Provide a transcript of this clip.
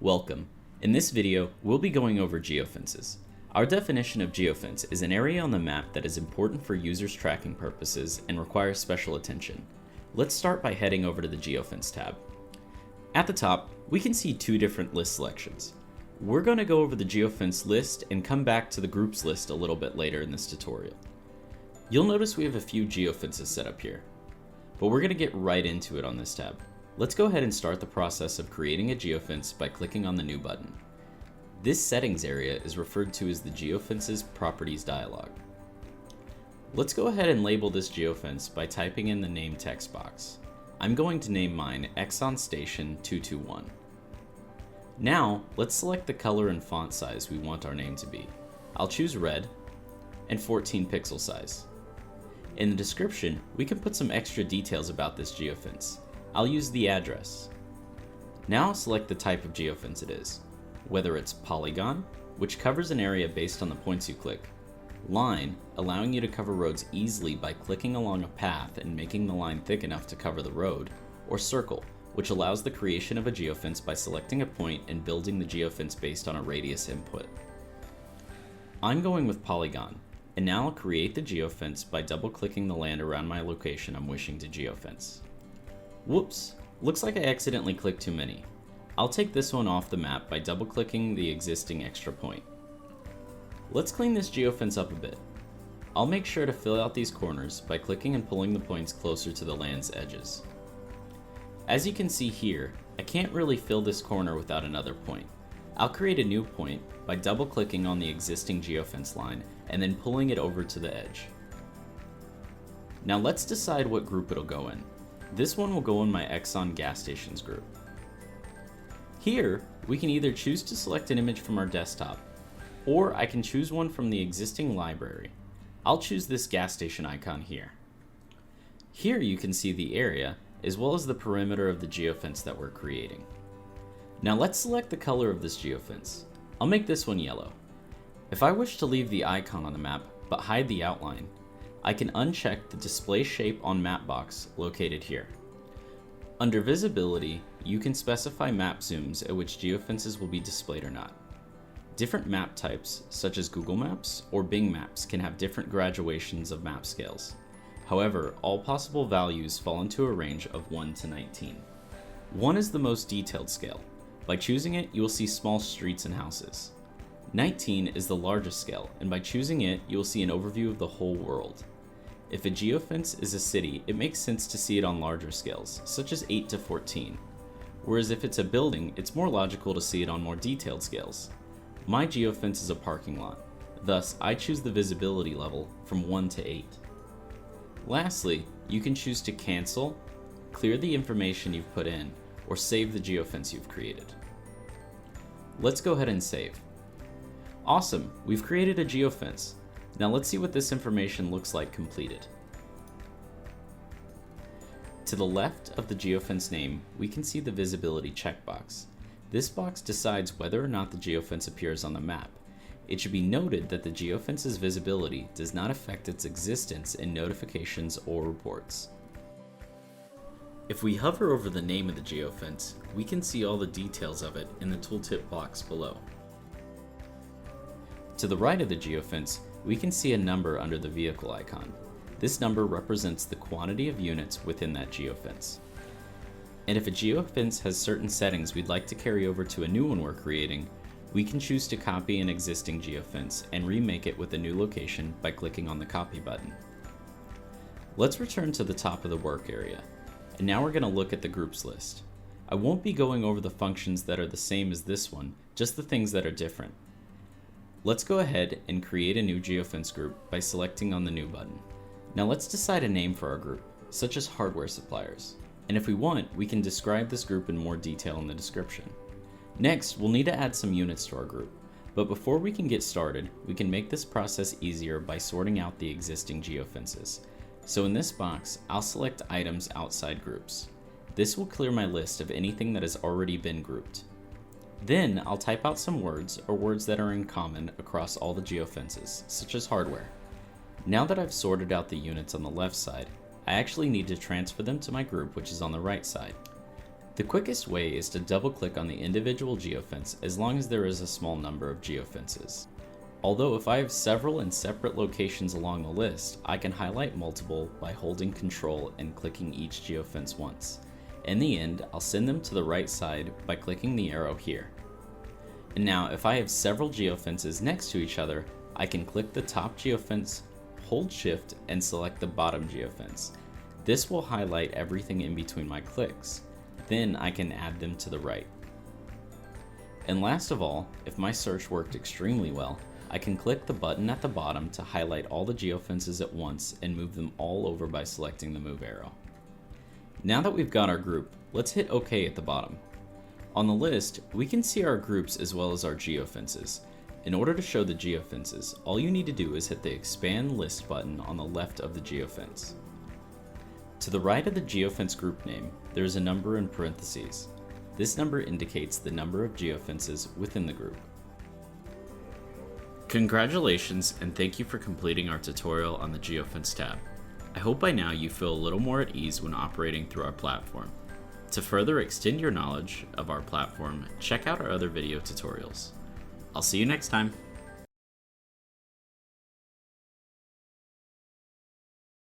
Welcome. In this video, we'll be going over geofences. Our definition of geofence is an area on the map that is important for users' tracking purposes and requires special attention. Let's start by heading over to the Geofence tab. At the top, we can see two different list selections. We're going to go over the geofence list and come back to the groups list a little bit later in this tutorial. You'll notice we have a few geofences set up here, but we're going to get right into it on this tab. Let's go ahead and start the process of creating a geofence by clicking on the New button. This settings area is referred to as the Geofences Properties dialog. Let's go ahead and label this geofence by typing in the name text box. I'm going to name mine Exxon Station 221. Now, let's select the color and font size we want our name to be. I'll choose red and 14 pixel size. In the description, we can put some extra details about this geofence. I'll use the address. Now select the type of geofence it is, whether it's polygon, which covers an area based on the points you click, line, allowing you to cover roads easily by clicking along a path and making the line thick enough to cover the road, or circle, which allows the creation of a geofence by selecting a point and building the geofence based on a radius input. I'm going with polygon, and now I'll create the geofence by double-clicking the land around my location I'm wishing to geofence. Whoops, looks like I accidentally clicked too many. I'll take this one off the map by double-clicking the existing extra point. Let's clean this geofence up a bit. I'll make sure to fill out these corners by clicking and pulling the points closer to the land's edges. As you can see here, I can't really fill this corner without another point. I'll create a new point by double-clicking on the existing geofence line and then pulling it over to the edge. Now let's decide what group it'll go in. This one will go in my Exxon gas stations group. Here, we can either choose to select an image from our desktop, or I can choose one from the existing library. I'll choose this gas station icon here. Here you can see the area, as well as the perimeter of the geofence that we're creating. Now let's select the color of this geofence. I'll make this one yellow. If I wish to leave the icon on the map, but hide the outline, I can uncheck the Display Shape on Map box located here. Under Visibility, you can specify map zooms at which geofences will be displayed or not. Different map types, such as Google Maps or Bing Maps, can have different graduations of map scales. However, all possible values fall into a range of 1 to 19. 1 is the most detailed scale. By choosing it, you will see small streets and houses. 19 is the largest scale, and by choosing it, you will see an overview of the whole world. If a geofence is a city, it makes sense to see it on larger scales, such as 8 to 14. Whereas if it's a building, it's more logical to see it on more detailed scales. My geofence is a parking lot, thus I choose the visibility level from 1 to 8. Lastly, you can choose to cancel, clear the information you've put in, or save the geofence you've created. Let's go ahead and save. Awesome, we've created a geofence. Now let's see what this information looks like completed. To the left of the geofence name, we can see the visibility checkbox. This box decides whether or not the geofence appears on the map. It should be noted that the geofence's visibility does not affect its existence in notifications or reports. If we hover over the name of the geofence, we can see all the details of it in the tooltip box below. To the right of the geofence, we can see a number under the vehicle icon. This number represents the quantity of units within that geofence. And if a geofence has certain settings we'd like to carry over to a new one we're creating, we can choose to copy an existing geofence and remake it with a new location by clicking on the copy button. Let's return to the top of the work area, and now we're going to look at the groups list. I won't be going over the functions that are the same as this one, just the things that are different. Let's go ahead and create a new geofence group by selecting on the New button. Now let's decide a name for our group, such as hardware suppliers. And if we want, we can describe this group in more detail in the description. Next, we'll need to add some units to our group. But before we can get started, we can make this process easier by sorting out the existing geofences. So in this box, I'll select items outside groups. This will clear my list of anything that has already been grouped. Then I'll type out some words or words that are in common across all the geofences, such as hardware. Now that I've sorted out the units on the left side, I actually need to transfer them to my group, which is on the right side. The quickest way is to double click on the individual geofence as long as there is a small number of geofences. Although if I have several in separate locations along the list, I can highlight multiple by holding Ctrl and clicking each geofence once. In the end, I'll send them to the right side by clicking the arrow here. And now if I have several geofences next to each other, I can click the top geofence, hold Shift, and select the bottom geofence. This will highlight everything in between my clicks. Then I can add them to the right. And last of all, if my search worked extremely well, I can click the button at the bottom to highlight all the geofences at once and move them all over by selecting the move arrow. Now that we've got our group, let's hit OK at the bottom. On the list, we can see our groups as well as our geofences. In order to show the geofences, all you need to do is hit the Expand List button on the left of the geofence. To the right of the geofence group name, there is a number in parentheses. This number indicates the number of geofences within the group. Congratulations, and thank you for completing our tutorial on the Geofence tab. I hope by now you feel a little more at ease when operating through our platform. To further extend your knowledge of our platform, check out our other video tutorials. I'll see you next time.